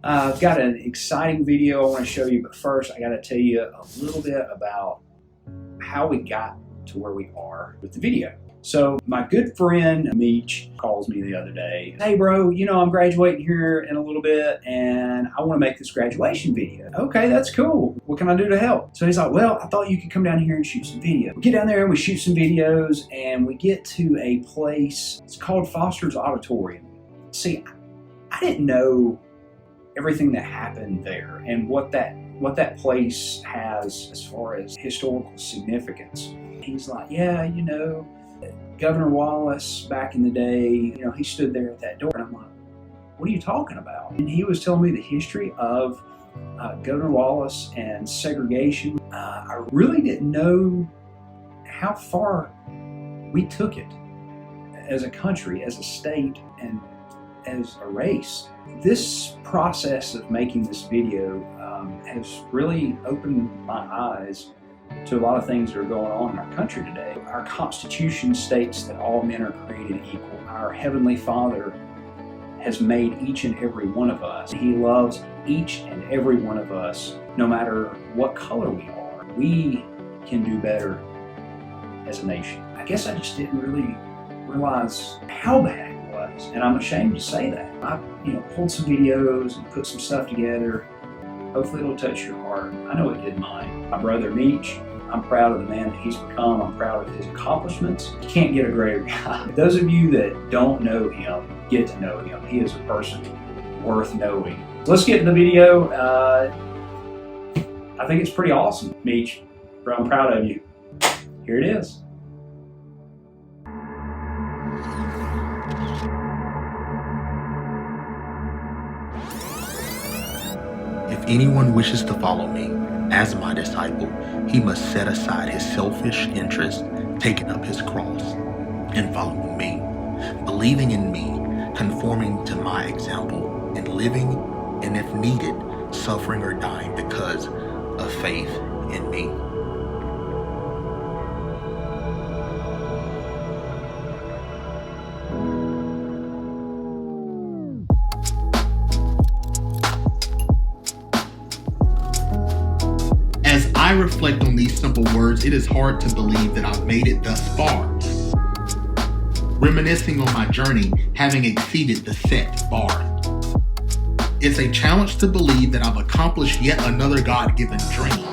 I've got an exciting video I want to show you, but first I got to tell you a little bit about how we got to where we are with the video. So my good friend Meech calls me the other day. Hey bro, I'm graduating here in a little bit and I want to make this graduation video. Okay, that's cool. What can I do to help? So he's like, well, I thought you could come down here and shoot some video. We get down there and we shoot some videos and we get to a place, it's called Foster's Auditorium. See, I didn't know everything that happened there and what that place has as far as historical significance. He's like, yeah, Governor Wallace back in the day, he stood there at that door. And I'm like, what are you talking about? And he was telling me the history of Governor Wallace and segregation. I really didn't know how far we took it as a country, as a state, and as a race. This process of making this video has really opened my eyes to a lot of things that are going on in our country today. Our Constitution states that all men are created equal. Our Heavenly Father has made each and every one of us. He loves each and every one of us, no matter what color we are. We can do better as a nation. I guess I just didn't really realize how bad it was, and I'm ashamed to say that. I pulled some videos and put some stuff together. Hopefully it'll touch your heart. I know it did mine. My brother Meech, I'm proud of the man that he's become. I'm proud of his accomplishments. You can't get a greater guy. Those of you that don't know him, get to know him. He is a person worth knowing. Let's get in the video. I think it's pretty awesome, Meech. I'm proud of you. Here it is. If anyone wishes to follow me as my disciple, he must set aside his selfish interest, taking up his cross, and following me, believing in me, conforming to my example, and living, and if needed, suffering or dying because of faith in me. As I reflect on these simple words, it is hard to believe that I've made it thus far. Reminiscing on my journey, having exceeded the set bar. It's a challenge to believe that I've accomplished yet another God-given dream.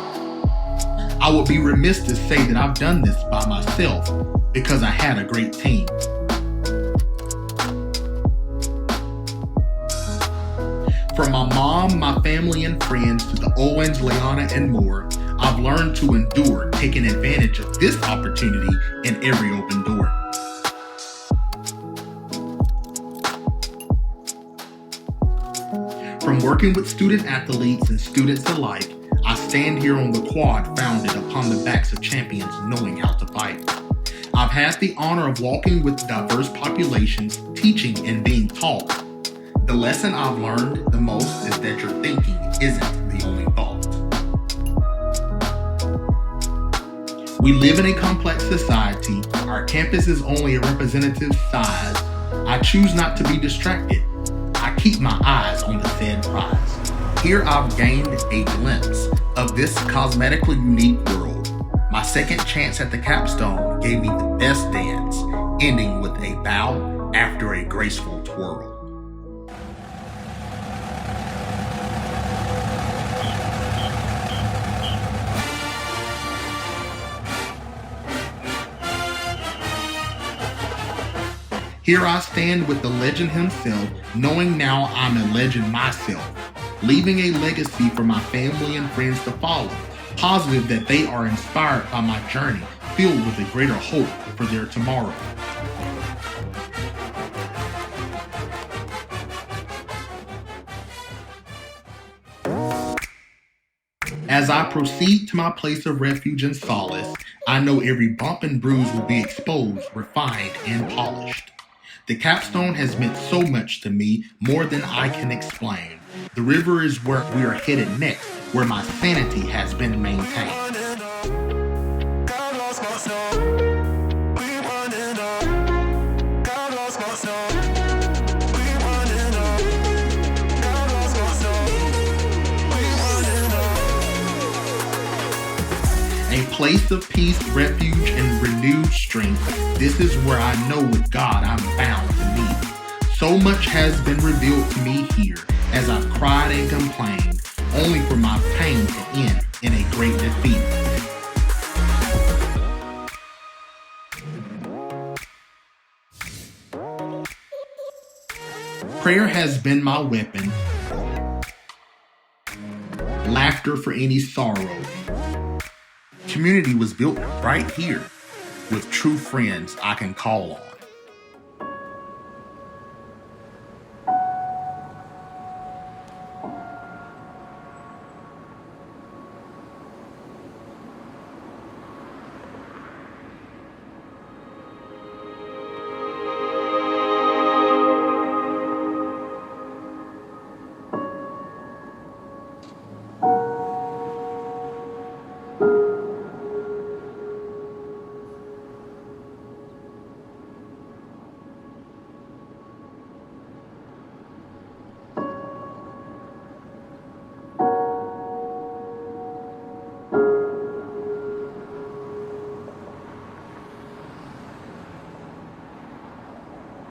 I would be remiss to say that I've done this by myself because I had a great team. From my mom, my family and friends to the Owens, Leanna, and more, I've learned to endure, taking advantage of this opportunity in every open door. From working with student athletes and students alike, I stand here on the quad founded upon the backs of champions knowing how to fight. I've had the honor of walking with diverse populations, teaching and being taught. The lesson I've learned the most is that your thinking isn't the only thought. We live in a complex society. Our campus is only a representative size. I choose not to be distracted. I keep my eyes on the said prize. Here I've gained a glimpse of this cosmetically unique world. My second chance at the capstone gave me the best dance, ending with a bow after a graceful twirl. Here I stand with the legend himself, knowing now I'm a legend myself, leaving a legacy for my family and friends to follow, positive that they are inspired by my journey, filled with a greater hope for their tomorrow. As I proceed to my place of refuge and solace, I know every bump and bruise will be exposed, refined, and polished. The capstone has meant so much to me, more than I can explain. The river is where we are headed next, where my sanity has been maintained. place of peace, refuge, and renewed strength. This is where I know with God I'm bound to meet. So much has been revealed to me here as I've cried and complained, only for my pain to end in a great defeat. Prayer has been my weapon, laughter for any sorrow. Community was built right here with true friends I can call on.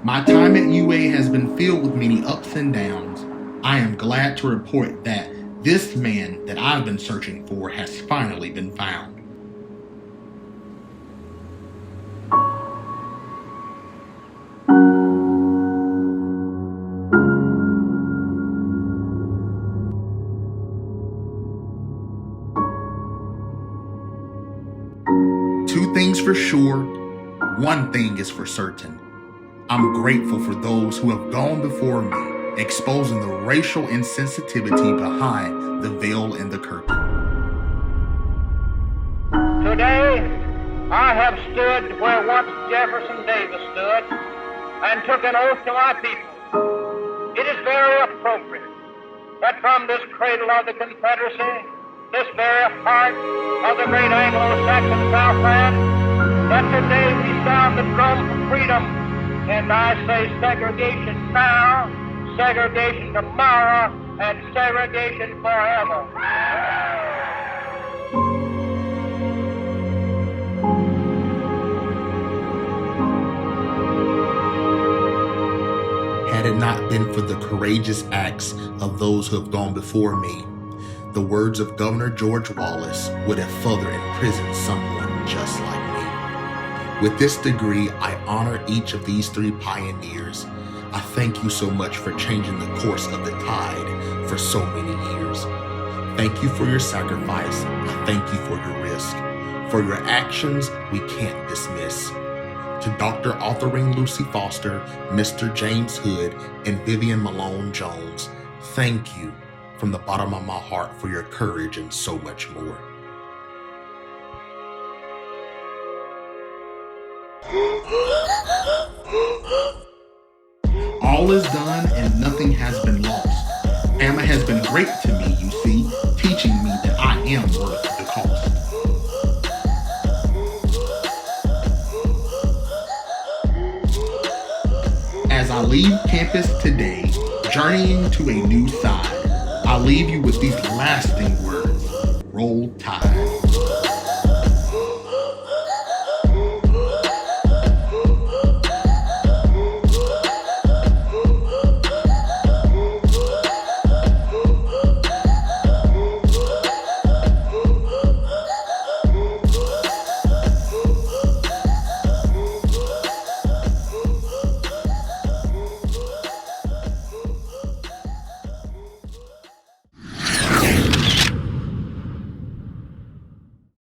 My time at UA has been filled with many ups and downs. I am glad to report that this man that I've been searching for has finally been found. Two things for sure, one thing is for certain. I'm grateful for those who have gone before me, exposing the racial insensitivity behind the veil and the curtain. Today, I have stood where once Jefferson Davis stood and took an oath to my people. It is very appropriate that from this cradle of the Confederacy, this very heart of the great Anglo-Saxon Southland, that today we sound the drum for freedom. And I say segregation now, segregation tomorrow, and segregation forever. Had it not been for the courageous acts of those who have gone before me, the words of Governor George Wallace would have further imprisoned someone just like me. With this degree, I honor each of these three pioneers. I thank you so much for changing the course of the tide for so many years. Thank you for your sacrifice. I thank you for your risk. For your actions, we can't dismiss. To Dr. Authoring Lucy Foster, Mr. James Hood, and Vivian Malone Jones, thank you from the bottom of my heart for your courage and so much more. All is done and nothing has been lost. Emma has been great to me, you see, teaching me that I am worth the cost. As I leave campus today, journeying to a new side, I leave you with these lasting words: Roll Tide.